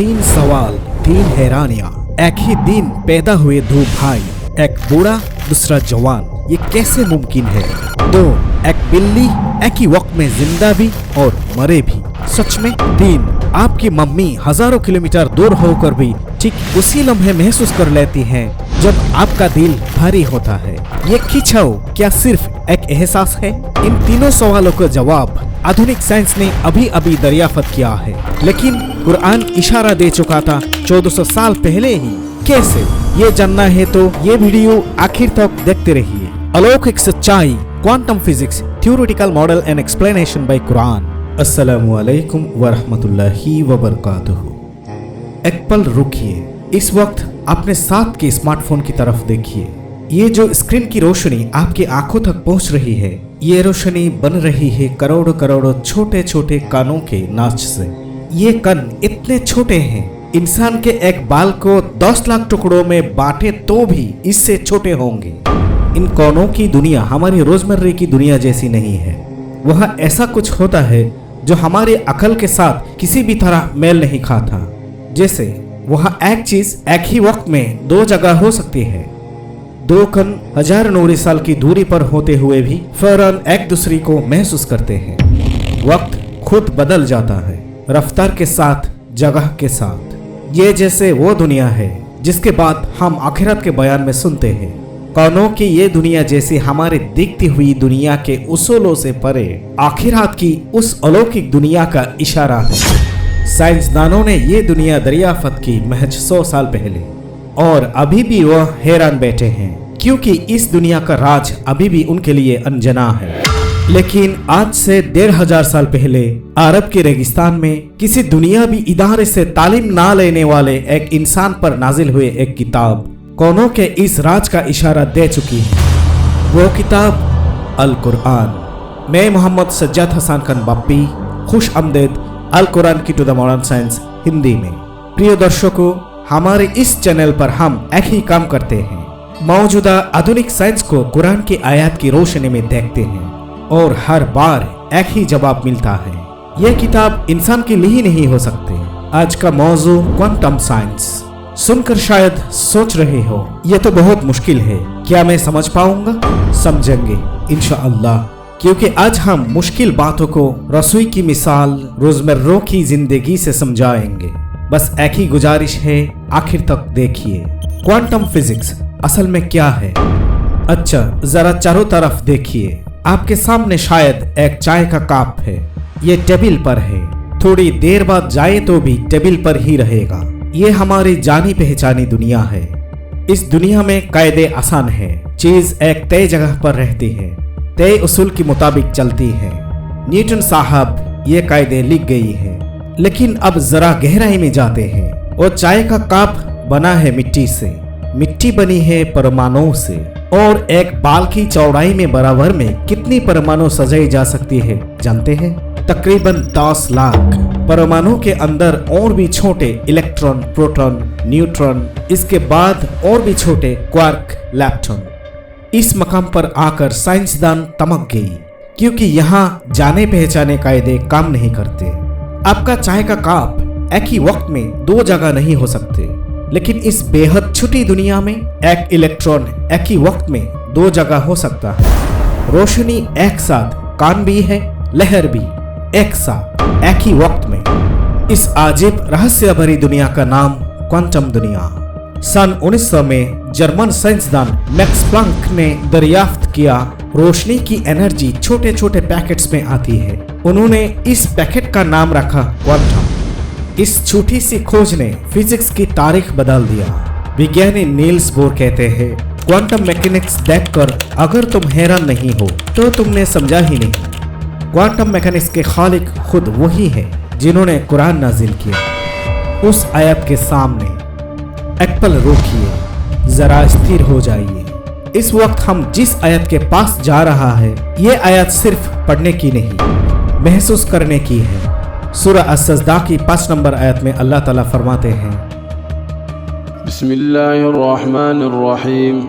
तीन सवाल, तीन हैरानियां। एक ही दिन पैदा हुए दो भाई, एक बूढ़ा दूसरा जवान, ये कैसे मुमकिन है? दो, एक बिल्ली एक ही वक्त में जिंदा भी और मरे भी, सच में? तीन, आपकी मम्मी हजारों किलोमीटर दूर होकर भी ठीक उसी लम्हे महसूस कर लेती हैं जब आपका दिल भारी होता है। ये खिंचाव क्या सिर्फ एक एहसास है? इन तीनों सवालों का जवाब आधुनिक साइंस ने अभी अभी दरियाफ्त किया है, लेकिन कुरान इशारा दे चुका था 1400 साल पहले ही। कैसे? ये जानना है तो ये वीडियो आखिर तक देखते रहिए। अलौकिक सच्चाई, quantum physics, theoretical model and explanation by Quran. अस्सलामु अलैकुम वरहमतुल्लाहि वबरकातुहू। एक पल रुकिए, इस वक्त अपने साथ के स्मार्टफोन की तरफ देखिए। ये जो स्क्रीन की रोशनी आपकी आंखों तक पहुंच रही है, ये रोशनी बन रही है करोड़ों करोड़ों छोटे छोटे कानों के नाच से। ये कन इतने छोटे हैं, इंसान के एक बाल को 10 लाख टुकड़ों में बांटे तो भी इससे छोटे होंगे। इन कोनों की दुनिया हमारी रोजमर्रे की दुनिया जैसी नहीं है। वहाँ ऐसा कुछ होता है जो हमारी अकल के साथ किसी भी तरह मेल नहीं खाता। जैसे वहाँ एक चीज एक ही वक्त में दो जगह हो सकती है। दो कन हजार नूरी साल की दूरी पर होते हुए भी फौरन एक दूसरे को महसूस करते हैं। वक्त खुद बदल जाता है, रफ्तार के साथ, जगह के साथ। ये जैसे वो दुनिया है जिसके बाद हम आखिरत के बयान में सुनते हैं। कौनों की ये दुनिया जैसी हमारे दिखती हुई दुनिया के उसूलों से परे आखिरत की उस अलौकिक दुनिया का इशारा है। साइंसदानों ने ये दुनिया दरियाफ्त की महज 100 साल पहले, और अभी भी वह हैरान बैठे हैं क्योंकि इस दुनिया का राज अभी भी उनके लिए अनजाना है। लेकिन आज से 1500 साल पहले अरब के रेगिस्तान में किसी दुनियावी इदारे से तालीम ना लेने वाले एक इंसान पर नाजिल हुए एक किताब कौनों के इस राज का इशारा दे चुकी है। वो किताब अल कुरान। मैं मोहम्मद सज्जाद हसन खान बाप्पी, खुश आमदेद Al Quran key to the modern science Hindi में। प्रिय दर्शकों, हमारे इस चैनल पर हम एक ही काम करते हैं, मौजूदा आधुनिक साइंस को कुरान की आयत की रोशनी में देखते हैं और हर बार एक ही जवाब मिलता है। यह किताब इंसान के लिए नहीं हो सकते। आज का मौजू क्वांटम साइंस। सुनकर शायद सोच रहे हो यह तो बहुत मुश्किल है, क्या मैं समझ पाऊंगा? समझेंगे इंशाअल्लाह, क्योंकि आज हम मुश्किल बातों को रसोई की मिसाल, रोजमर्रा की जिंदगी से समझाएंगे। बस एक ही गुजारिश है, आखिर तक देखिए। क्वांटम फिजिक्स असल में क्या है? अच्छा, जरा चारों तरफ देखिए। आपके सामने शायद एक चाय का कप है, ये टेबल पर है। थोड़ी देर बाद जाए तो भी टेबल पर ही रहेगा। ये हमारी जानी पहचानी दुनिया है। इस दुनिया में कायदे आसान है। चीज एक तय जगह पर रहती है, तय उसूल के मुताबिक चलती है। न्यूटन साहब ये कायदे लिख गई है। लेकिन अब जरा गहराई में जाते हैं। वो चाय का कप बना है मिट्टी से, मिट्टी बनी है परमाणुओं से, और एक बाल की चौड़ाई में बराबर में कितनी परमाणु सजाई जा सकती है जानते हैं? तकरीबन 10 लाख। परमाणु के अंदर और भी छोटे इलेक्ट्रॉन, प्रोटॉन, न्यूट्रॉन, इसके बाद और भी छोटे क्वार्क, लैप्टॉन। इस मकाम पर आकर साइंसदान तमक गई, क्योंकि यहाँ जाने पहचाने कायदे काम नहीं करते। आपका चाय का कप एक ही वक्त में दो जगह नहीं हो सकते, लेकिन इस बेहद छोटी दुनिया में एक इलेक्ट्रॉन एक ही वक्त में दो जगह हो सकता है। रोशनी एक साथ, कान भी है, लहर भी एक साथ, एक ही वक्त में। इस अजीब रहस्य भरी दुनिया का नाम क्वांटम दुनिया। सन 1900 में जर्मन साइंसदान मैक्स प्लांक ने दरियाफ्त किया रोशनी की एनर्जी छोटे छोटे पैकेट्स में आती है। उन्होंने इस पैकेट का नाम रखा क्वांटम। इस छोटी सी खोज ने फिजिक्स की तारीख बदल दिया। विज्ञानी नील्स बोर कहते हैं, क्वांटम मैकेनिक्स देखकर अगर तुम हैरान नहीं हो तो तुमने समझा ही नहीं। क्वांटम मैकेनिक्स के खालिक खुद वही है जिन्होंने कुरान नाजिल किया। उस आयत के सामने एक पल रोकिए, जरा स्थिर हो जाइए। इस वक्त हम जिस आयत के पास जा रहा है, ये आयत सिर्फ पढ़ने की नहीं, महसूस करने की है। सूरह अस-सजदा की 5 नंबर आयत में अल्लाह ताला फरमाते हैं, बिस्मिल्लाहिर्रहमानिर्रहीम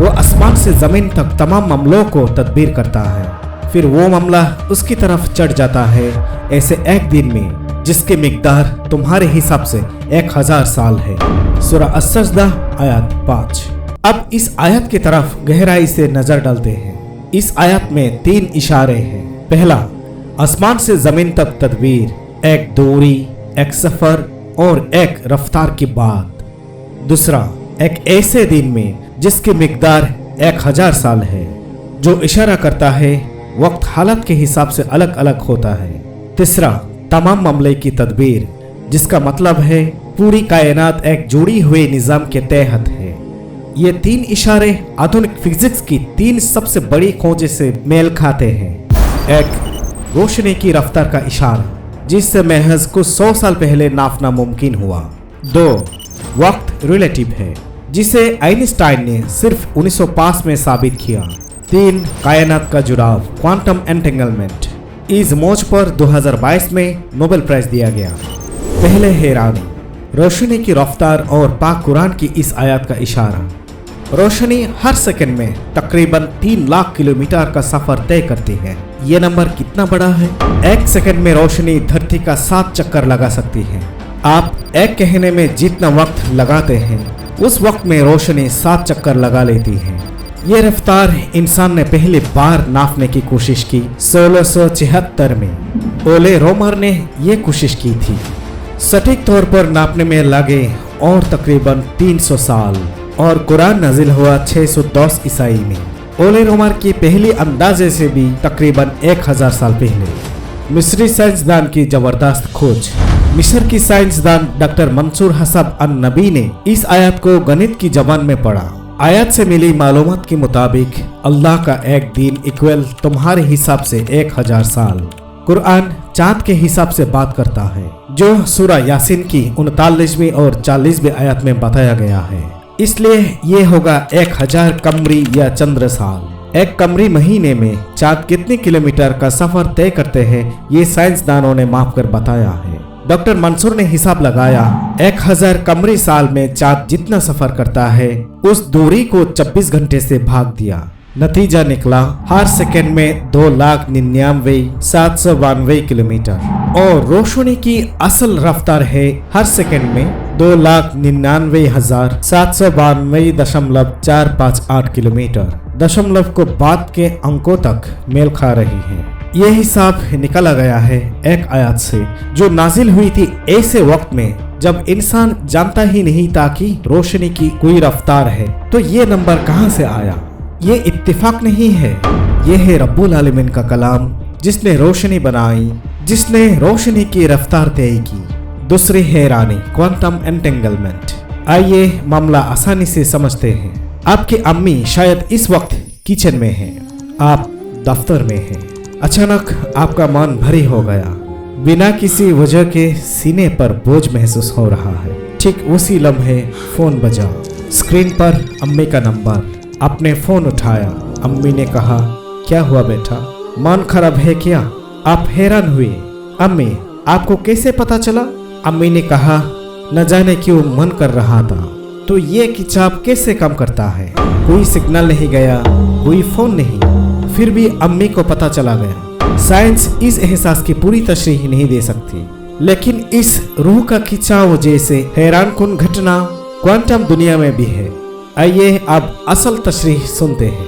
वो आसमान से जमीन तक तमाम मामलों को तदबीर करता है, फिर वो मामला उसकी तरफ चढ़ जाता है ऐसे एक दिन में जिसके मिकदार तुम्हारे हिसाब से 1000 साल है। सूरा अस-सजदा आयत 5। अब इस आयत की तरफ गहराई से नजर डालते हैं। इस आयत में 3 इशारे हैं। पहला, आसमान से जमीन तक तदबीर, एक दूरी, एक सफर और एक रफ्तार की बात। दूसरा, एक ऐसे दिन में जिसकी मिकदार 1000 साल है, जो इशारा करता है वक्त हालत के हिसाब से अलग अलग होता है। तीसरा, तमाम मामले की तदबीर, जिसका मतलब है पूरी कायनात एक जुड़ी हुए निजाम के तहत है। ये 3 इशारे आधुनिक फिजिक्स की 3 सबसे बड़ी खोजें से मेल खाते हैं। एक, रोशनी की रफ्तार का इशारा, जिससे महज कुछ 100 साल पहले नापना मुमकिन हुआ। 2, वक्त रिलेटिव है, जिसे आइंस्टाइन ने सिर्फ 1905 में साबित किया। 3, कायनात का जुड़ाव, क्वांटम एंटेंगलमेंट। इस मौज पर 2022 में नोबेल प्राइज दिया गया। पहले हैरानी, रोशनी की रफ्तार और पाक कुरान की इस आयत का इशारा। रोशनी हर सेकंड में तकरीबन 3 लाख किलोमीटर का सफर तय करती है। ये नंबर कितना बड़ा है? एक सेकंड में रोशनी धरती का 7 चक्कर लगा सकती है। आप एक कहने में जितना वक्त लगाते हैं, उस वक्त में रोशनी 7 चक्कर लगा लेती है। ये रफ्तार इंसान ने पहली बार नापने की कोशिश की 1676 में। ओले रोमर ने ये कोशिश की थी। सटीक तौर पर नापने में लगे और तकरीबन 300 साल, और कुरान नाजिल हुआ 610 ईसाई में। ओले रोमर की पहली अंदाजे से भी तकरीबन 1000 साल पहले। मिस्री साइंसदान की जबरदस्त खोज। मिस्र की साइंसदान डॉक्टर मंसूर हसन अन-नबी ने इस आयत को गणित की जबान में पढ़ा। आयत से मिली मालूमात के मुताबिक अल्लाह का एक दिन इक्वल तुम्हारे हिसाब से 1000 साल। कुरान चांद के हिसाब से बात करता है, जो सूरा यासीन की 39वीं और 40वीं आयत में बताया गया है। इसलिए ये होगा 1000 कमरी या चंद्र साल। एक कमरी महीने में चांद कितने किलोमीटर का सफर तय करते हैं, ये साइंसदानों ने माप कर बताया है। डॉक्टर मंसूर ने हिसाब लगाया, 1000 कमरी साल में चांद जितना सफर करता है, उस दूरी को 24 घंटे से भाग दिया। नतीजा निकला हर सेकंड में 2,99,792 किलोमीटर, और रोशनी की असल रफ्तार है हर सेकंड में 2,99,792.458 किलोमीटर। दशमलव को बाद के अंकों तक मेल खा रही है। ये हिसाब निकाला गया है एक आयत से, जो नाजिल हुई थी ऐसे वक्त में जब इंसान जानता ही नहीं था कि रोशनी की कोई रफ्तार है। तो ये नंबर कहाँ से आया? ये इत्तेफाक नहीं है, ये है रब्बुल आलमीन का कलाम, जिसने रोशनी बनाई, जिसने रोशनी की रफ्तार तय की। दूसरी हैरानी, क्वांटम एंटेंगलमेंट। आइए मामला आसानी से समझते हैं। आपकी अम्मी शायद इस वक्त किचन में हैं, आप दफ्तर में हैं। अचानक आपका मन भारी हो गया, बिना किसी वजह के सीने पर बोझ महसूस हो रहा है। ठीक उसी लम्हे फोन बजा, स्क्रीन पर अम्मी का नंबर। आपने फोन उठाया, अम्मी ने कहा, क्या हुआ बेटा, मन खराब है क्या? आप हैरान हुए, अम्मी आपको कैसे पता चला? अम्मी ने कहा, न जाने क्यों मन कर रहा था। तो ये खिंचाव कैसे कम करता है? कोई सिग्नल नहीं गया, कोई फोन नहीं, फिर भी अम्मी को पता चला गया। साइंस इस एहसास की पूरी तशरीह नहीं दे सकती, लेकिन इस रूह का खिंचाव जैसे हैरान कुन घटना क्वांटम दुनिया में भी है। आइए अब असल तशरीह सुनते हैं।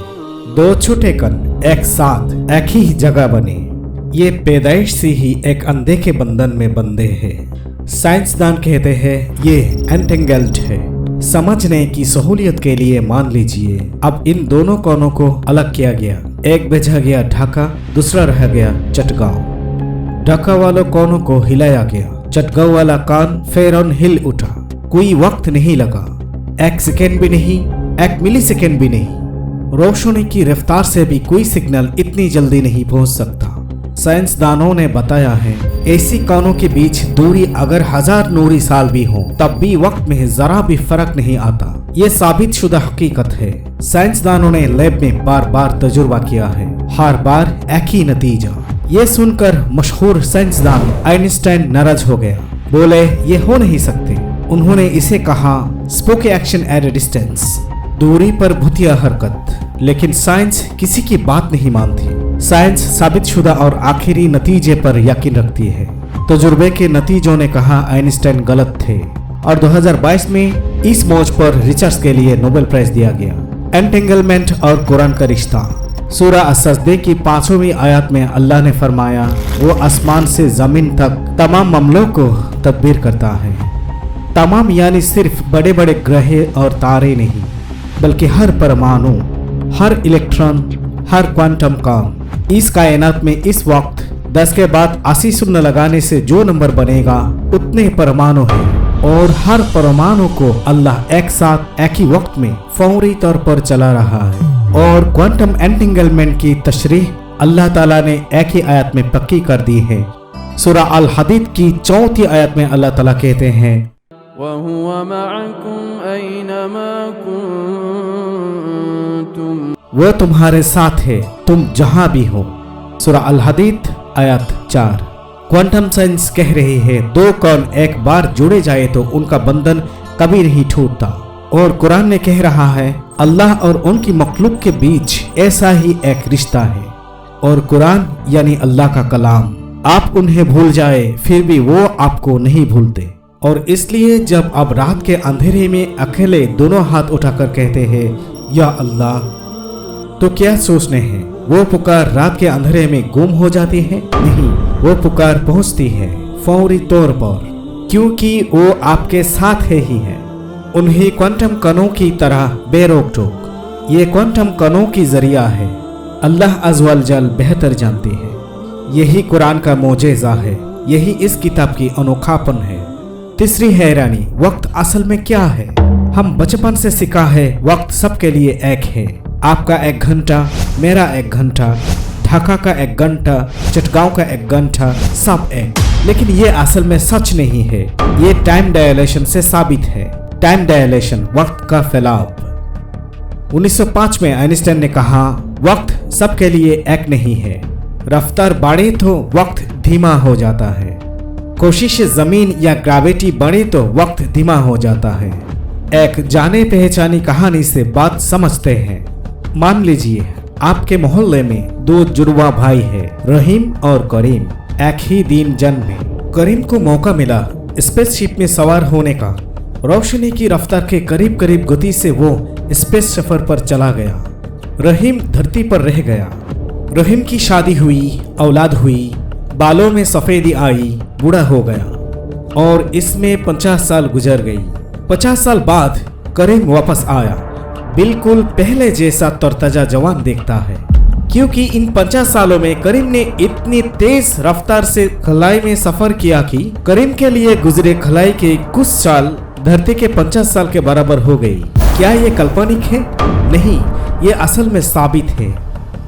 2 छोटे कण एक साथ एक ही जगह बने, ये पैदाइश से ही एक अंधे के बंधन में बंधे हैं। साइंसदान कहते हैं ये एंटेंगल्ड है। समझने की सहूलियत के लिए मान लीजिए अब इन दोनों कोनों को अलग किया गया। एक भेजा गया ढाका, दूसरा रह गया चटगांव। ढाका वालों कोनों को हिलाया गया, चटगांव वाला कान फौरन हिल उठा। कोई वक्त नहीं लगा, 1 सेकेंड भी नहीं, 1 मिली सेकेंड भी नहीं। रोशनी की रफ्तार से भी कोई सिग्नल इतनी जल्दी नहीं पहुंच सकता। साइंसदानों ने बताया है ऐसी कणों के बीच दूरी अगर 1000 नूरी साल भी हो तब भी वक्त में जरा भी फर्क नहीं आता। ये साबित शुदा हकीकत है। साइंसदानों ने लैब में बार बार तजुर्बा किया है, हर बार एक ही नतीजा। ये सुनकर मशहूर साइंसदान आइंस्टाइन नाराज हो गया, बोले ये हो नहीं सकते। उन्होंने इसे कहा spoke action at A distance, दूरी पर भुतिया हरकत। लेकिन साइंस किसी की बात नहीं मानती। साइंस साबित शुदा और आखिरी नतीजे पर यकीन रखती है। तजुर्बे के नतीजों ने कहा आइंस्टाइन गलत थे और 2022 में इस मौज पर रिसर्च के लिए नोबेल प्राइज दिया गया। एंटेंगलमेंट और कुरान का रिश्ता। सूरह अस-सजदे की 5वीं आयत में अल्लाह ने फरमाया, वो आसमान से जमीन तक तमाम मामलों को तदबीर करता है। तमाम यानी सिर्फ बड़े बड़े ग्रह और तारे नहीं, बल्कि हर परमाणु, हर इलेक्ट्रॉन, हर क्वांटम काम। इस कायनात में इस वक्त 10 के बाद 80 शून्य लगाने से जो नंबर बनेगा उतने परमाणु हैं और हर परमाणु को अल्लाह एक साथ एक ही वक्त में फौरी तौर पर चला रहा है। और क्वांटम एंटेंगलमेंट की तशरीह अल्लाह ताला ने एक ही आयत में पक्की कर दी है। सूरह अल हदीद की 4वीं आयत में अल्लाह ताला कहते हैं, वहुव मअकुम ऐनमा कुंतुम, वो तुम्हारे साथ है तुम जहां भी हो। सूरह अल हदीद आयत 4। क्वांटम साइंस कह रही है दो कौन एक बार जुड़े जाए तो उनका बंधन कभी नहीं टूटता। और कुरान ने कह रहा है अल्लाह और उनकी मखलूक के बीच ऐसा ही एक रिश्ता है। और कुरान यानी अल्लाह का कलाम, आप उन्हें भूल जाए फिर भी वो आपको नहीं भूलते। और इसलिए जब आप रात के अंधेरे में अकेले दोनों हाथ उठाकर कहते हैं या अल्लाह, तो क्या सोचते हैं वो पुकार रात के अंधेरे में गुम हो जाती है? नहीं, वो पुकार पहुंचती है फौरी तौर पर, क्योंकि वो आपके साथ है ही है। उन्हीं क्वांटम कणों की तरह बेरोक टोक। ये क्वांटम कणों की जरिया है। अल्लाह अज़्वल जल बेहतर जानती है। यही कुरान का मोजेज़ा है, यही इस किताब की अनोखापन है। तीसरी हैरानी, वक्त असल में क्या है? हम बचपन से सीखा है वक्त सबके लिए एक है। आपका 1 घंटा, मेरा 1 घंटा, ढाका का 1 घंटा, चटगांव का 1 घंटा, सब एक। लेकिन ये असल में सच नहीं है। ये टाइम डायलेशन से साबित है। टाइम डायलेशन, वक्त का फैलाव। 1905 में आइंस्टाइन ने कहा वक्त सबके लिए एक नहीं है। रफ्तार बढ़े तो वक्त धीमा हो जाता है। कोशिश जमीन या ग्रेविटी बढ़े तो वक्त धीमा हो जाता है। एक जाने पहचानी कहानी से बात समझते हैं। मान लीजिए आपके मोहल्ले में 2 जुड़वा भाई है, रहीम और करीम। एक ही दिन जन्मे। करीम को मौका मिला स्पेसशिप में सवार होने का। रोशनी की रफ्तार के करीब करीब गति से वो स्पेस सफर पर चला गया। रहीम धरती पर रह गया। रहीम की शादी हुई, औलाद हुई, बालों में सफेदी आई, बूढ़ा हो गया और इसमें 50 साल गुजर गई। 50 साल बाद करीम वापस आया। बिल्कुल पहले जैसा तरताजा जवान देखता है, क्योंकि इन 50 सालों में करीम ने इतनी तेज रफ्तार से खलाई में सफर किया कि करीम के लिए गुजरे खलाई के कुछ साल धरती के 50 साल के बराबर हो गई। क्या ये काल्पनिक है? नहीं, ये असल में साबित है।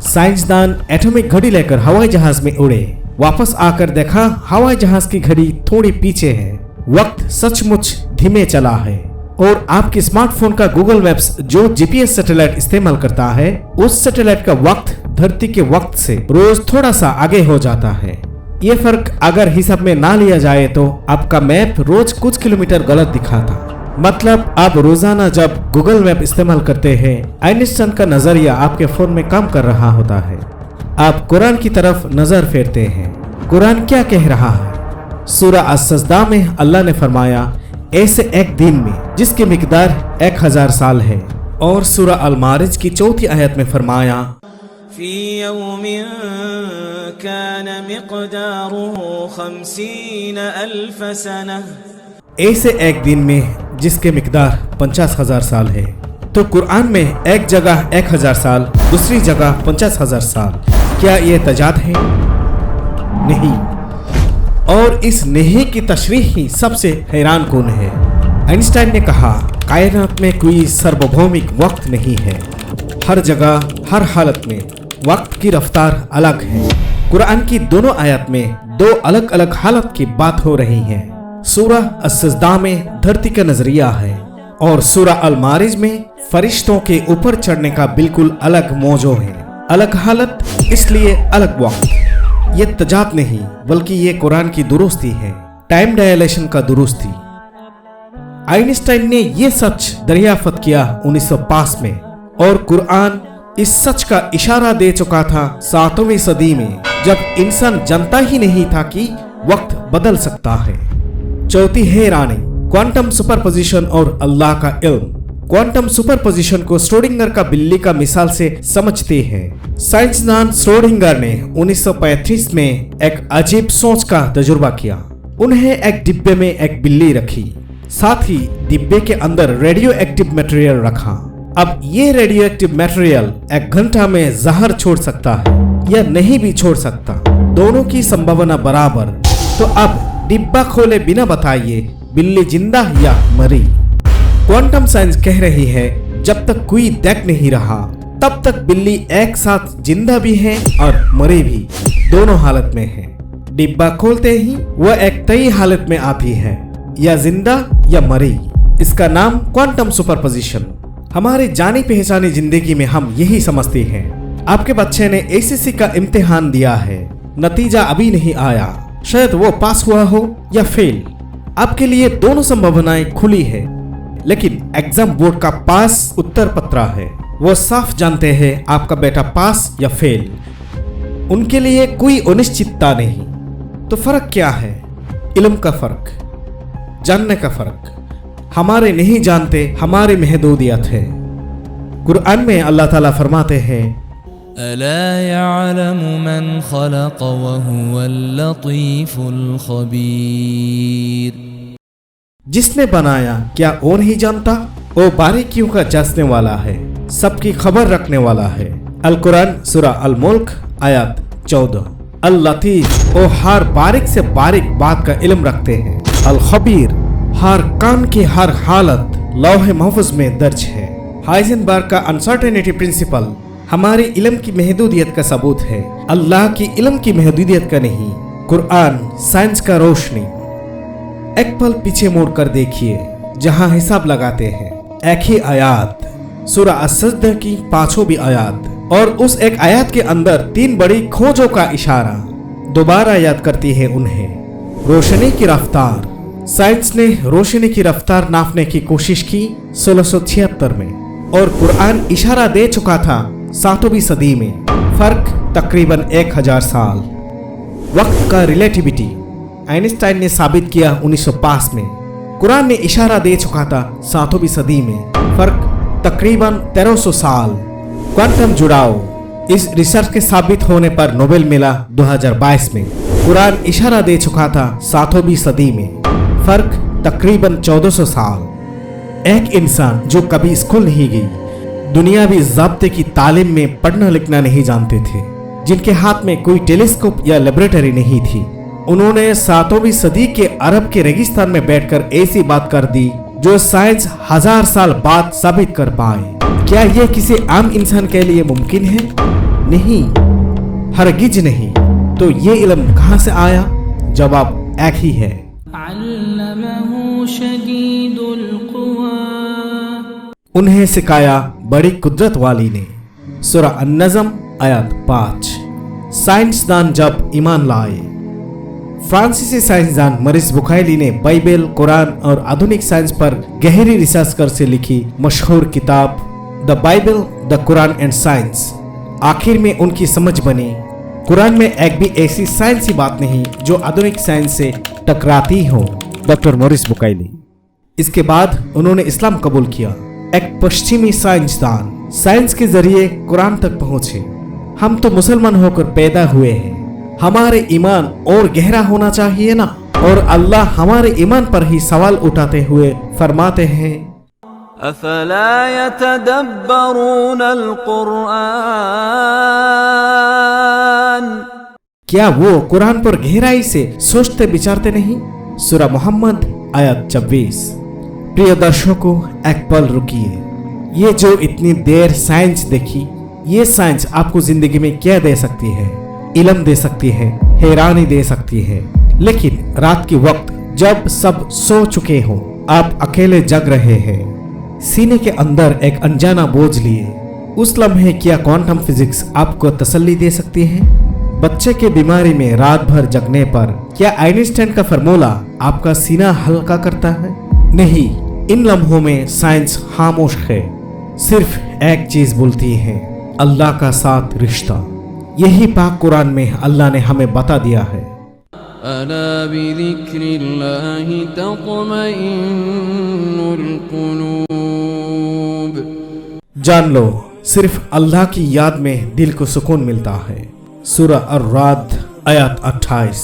साइंसदान एटॉमिक घड़ी लेकर हवाई जहाज में उड़े। वापस आकर देखा हवाई जहाज की घड़ी थोड़ी पीछे है। वक्त सचमुच धीमे चला है। और आपके स्मार्टफोन का गूगल मैप्स जो जीपीएस सैटेलाइट इस्तेमाल करता है, उस सैटेलाइट का वक्त धरती के वक्त से रोज थोड़ा सा आगे हो जाता है। ये फर्क अगर हिसाब में ना लिया जाए तो आपका मैप रोज कुछ किलोमीटर गलत दिखाता। मतलब आप रोजाना जब गूगल मैप इस्तेमाल करते हैं, आइंस्टाइन का नजरिया आपके फोन में काम कर रहा होता है। आप कुरान की तरफ नजर फेरते हैं। कुरान क्या कह रहा है? सूरह अस-सजदा में अल्लाह ने फरमाया ऐसे एक दिन में जिसकी मिकदार 1000 साल है। और सूरह अल-मारिज की 4वीं आयत में फरमाया फी यौमिन कान मिक़दारुहु 50,000 सनह, ऐसे एक दिन में जिसके मिकदार 50,000 साल है। तो कुरान में एक जगह 1000 साल, दूसरी जगह 50,000 साल। क्या ये तजाद है? नहीं। और इस नहीं की तशरीह ही सबसे हैरान कुन है। आइंस्टाइन ने कहा कायनात में कोई सार्वभौमिक वक्त नहीं है। हर जगह हर हालत में वक्त की रफ्तार अलग है कुरान की दोनों आयत में दो अलग अलग हालत की बात हो रही है। सूरह अस-सजदा में धरती का नजरिया है और सूरह अल-मारिज में फरिश्तों के ऊपर चढ़ने का बिल्कुल अलग मौजू है। अलग हालत इसलिए अलग वक्त। ये तजाद नहीं बल्कि ये कुरान की दुरुस्ती है, टाइम डायलेशन का दुरुस्ती। आइंस्टाइन ने ये सच दरियाफ्त किया 1905 में और कुरान इस सच का इशारा दे चुका था 7वीं सदी में, जब इंसान जानता ही नहीं था कि वक्त बदल सकता है। चौथी हैरानी, क्वांटम सुपरपोजिशन और अल्लाह का इल्म। क्वांटम सुपरपोजिशन को श्रोडिंगर का बिल्ली का मिसाल से समझते हैं। साइंसदान श्रोडिंगर ने 1935 में एक अजीब सोच का तजुर्बा किया। उन्हें एक डिब्बे में एक बिल्ली रखी, साथ ही डिब्बे के अंदर रेडियो एक्टिव मटेरियल रखा। अब ये रेडियो एक्टिव मटेरियल 1 घंटा में जहर छोड़ सकता है या नहीं भी छोड़ सकता, दोनों की संभावना बराबर। तो अब डिब्बा खोले बिना बताइए बिल्ली जिंदा या मरी। क्वांटम साइंस कह रही है जब तक कोई देख नहीं रहा तब तक बिल्ली एक साथ जिंदा भी है और मरी भी, दोनों हालत में है। डिब्बा खोलते ही वह एक तय हालत में आती है, या जिंदा या मरी। इसका नाम क्वांटम सुपरपोजिशन। हमारी जानी पहचानी जिंदगी में हम यही समझते हैं। आपके बच्चे ने एसएससी का इम्तिहान दिया है, नतीजा अभी नहीं आया, शायद वो पास हुआ हो या फेल। आपके लिए दोनों संभावनाएं खुली है, लेकिन एग्जाम बोर्ड का पास उत्तर पत्रा है। वो साफ जानते हैं आपका बेटा पास या फेल। उनके लिए कोई अनिश्चितता नहीं। तो फर्क क्या है? इल्म का फर्क, जानने का फर्क। हमारे नहीं जानते हमारी महदूदियत है। कुरान में अल्लाह ताला फरमाते हैं, अला यअलमु मन खलक़ व हुवल लतीफुल खबीर। जिसने बनाया क्या वो नहीं जानता? वो बारीकियों का जांचने वाला है, सबकी खबर रखने वाला है। अल कुरान सूरह अल मुल्क आयत 14। अल लतीफ वो हर बारीक से बारीक बात का इल्म रखते हैं। अल खबीर हर काम की हर हालत लौहे महफूज में दर्ज है। हाइजेनबर्ग का अनसर्टेनिटी प्रिंसिपल हमारी इल्म की महदूदियत का सबूत है, अल्लाह की इल्म की महदूदियत का नहीं। कुरान साइंस का रोशनी। एक पल पीछे मुड़कर देखिए, जहां हिसाब लगाते हैं एक ही आयत, सूरह अस-सजदा की 5वीं आयत, और उस एक आयत के अंदर 3 बड़ी खोजों का इशारा दोबारा याद करती है उन्हें। रोशनी की रफ्तार। साइंस ने रोशनी की रफ्तार नापने की कोशिश की 1676 में, और कुरान इशारा दे चुका था 7वीं सदी में। फर्क तकरीबन 1000 साल। वक्त का रिलेटिविटी आइंस्टाइन ने साबित किया 1905 में। कुरान ने इशारा दे चुका था 7वीं सदी में। फर्क तकरीबन 1300 साल। क्वांटम जुड़ाव। इस रिसर्च के साबित होने पर नोबेल मिला 2022 में। कुरान इशारा दे चुका था 7वीं सदी में। फर्क तकरीबन 1400 साल। एक इंसान जो कभी स्कूल नहीं गई, दुनियावी ज़ाब्ते की तालीम में पढ़ना लिखना नहीं जानते थे, जिनके हाथ में कोई टेलीस्कोप या लेबोरेटरी नहीं थी, उन्होंने 7वीं सदी के अरब के रेगिस्तान में बैठकर ऐसी बात कर दी जो साइंस 1000 साल बाद साबित कर पाए। क्या यह किसी आम इंसान के लिए मुमकिन है? नहीं, हरगिज नहीं। तो ये इल्म कहां से आया? जवाब एक ही है, अल्लमहु शदीदुल कुवा। उन्हें सिखाया बड़ी कुदरत वाली ने। सूरह अन-नज़्म आयत 5। साइंसदान जब ईमान लाए। फ्रांसीसी साइंसदान मरीज बुखायली ने बाइबल, कुरान और आधुनिक साइंस पर गहरी रिसर्च कर से लिखी मशहूर किताब the Bible, the Quran and science. आखिर में उनकी समझ बनी, कुरान में एक भी ऐसी साइंसी बात नहीं जो आधुनिक साइंस से टकराती हो। डॉक्टर मरीज बुखायली। इसके बाद उन्होंने इस्लाम कबूल किया। एक पश्चिमी साइंसदान साइंस के जरिए कुरान तक पहुंचे। हम तो मुसलमान होकर पैदा हुए हैं, हमारे ईमान और गहरा होना चाहिए ना। और अल्लाह हमारे ईमान पर ही सवाल उठाते हुए फरमाते हैं, अफला यतदब्बरून अल-कुरआन। क्या वो कुरान पर गहराई से सोचते विचारते नहीं? सूरह मोहम्मद आयत 26। प्रिय दर्शकों, एक पल रुकिए। ये जो इतनी देर साइंस देखी, ये साइंस आपको जिंदगी में क्या दे सकती है? इल्म दे सकती है, हैरानी दे सकती है। लेकिन रात के वक्त जब सब सो चुके हो, आप अकेले जग रहे हैं, सीने के अंदर एक अनजाना बोझ लिए, उस लम्हे क्या क्वांटम फिजिक्स आपको तसल्ली दे सकती है? बच्चे के बीमारी में रात भर जगने पर क्या आइंस्टाइन का फॉर्मूला आपका सीना हल्का करता है? नहीं, इन लम्हों में साइंस खामोश है। सिर्फ एक चीज बोलती है, अल्लाह का साथ रिश्ता। यही पाक कुरान में अल्लाह ने हमें बता दिया है। अला बिज़िक्रिल्लाहि तत्मइन्नुल कुलूब। जान लो, सिर्फ अल्लाह की याद में दिल को सुकून मिलता है। सूरह अर्राद आयत 28।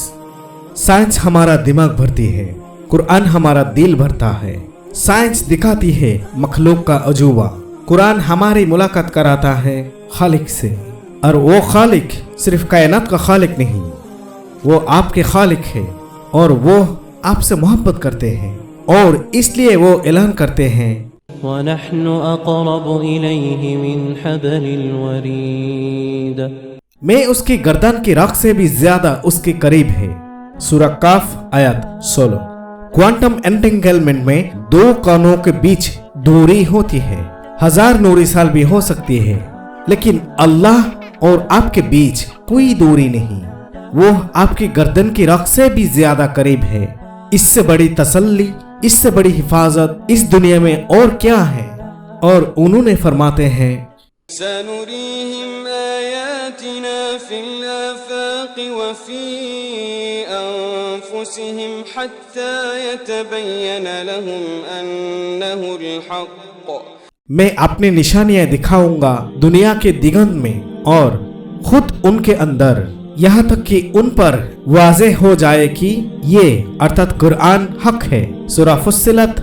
साइंस हमारा दिमाग भरती है, कुरान हमारा दिल भरता है। साइंस दिखाती है मखलूक का अजूबा, कुरान हमारी मुलाकात कराता है खालिक से। और वो खालिक सिर्फ कायनात का खालिक नहीं, वो आपके खालिक है और वो आपसे मोहब्बत करते हैं, और इसलिए वो ऐलान करते हैं, वनहनु अक़रबु इलैहि मिन हब्लिल वरीद। मैं उसकी गर्दन की राख से भी ज्यादा उसके करीब है। सूरह काफ आयत 16। क्वांटम एंटेंगलमेंट में दो कणों के बीच दूरी होती है, 1000 नूरी साल भी हो सकती है, लेकिन अल्लाह और आपके बीच कोई दूरी नहीं। वो आपकी गर्दन की राख से भी ज्यादा करीब है। इससे बड़ी तसल्ली, इससे बड़ी हिफाजत इस दुनिया में और क्या है? और उन्होंने फरमाते हैं, सनुरीहिम आयातिना फिल आफाक़ि व फी अनफुसिहिम हत्ता यतबय्यन लहुम अन्नहुल हक़्क़। मैं अपनी निशानियां दिखाऊंगा दुनिया के दिगंत में और खुद उनके अंदर, यहाँ तक कि उन पर वाज़ेह हो जाए कि ये अर्थात कुरान हक है। सूरह फुस्सिलत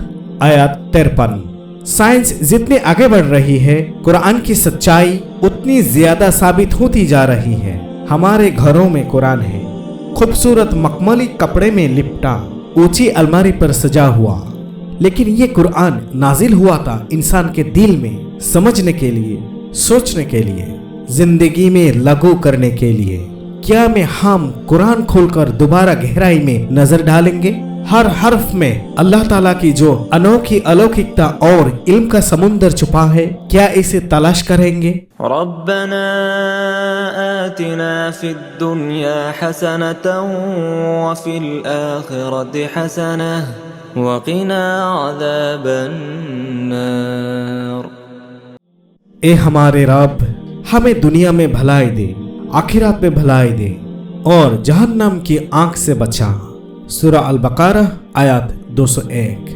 आयत 53। साइंस जितनी आगे बढ़ रही है, कुरान की सच्चाई उतनी ज्यादा साबित होती जा रही है। हमारे घरों में कुरान है, खूबसूरत मखमली कपड़े में लिपटा, ऊंची अलमारी पर सजा हुआ। लेकिन ये कुरान नाजिल हुआ था इंसान के दिल में, समझने के लिए, सोचने के लिए, जिंदगी में लागू करने के लिए। क्या में हम कुरान खोलकर दोबारा गहराई में नजर डालेंगे? हर हर्फ में अल्लाह ताला की जो अनोखी अलौकिकता और इल्म का समुंदर छुपा है, क्या इसे तलाश करेंगे? रब्बना आतिना फिद दुनिया हसनतन व फिल आखिरति हसनह व क़िना अज़ाबन नार। ए हमारे रब, हमें दुनिया में भलाई दे, आखिरात में भलाई दे और जहन्नम की आंख से बचा। सूरह अल बकरा आयत 201।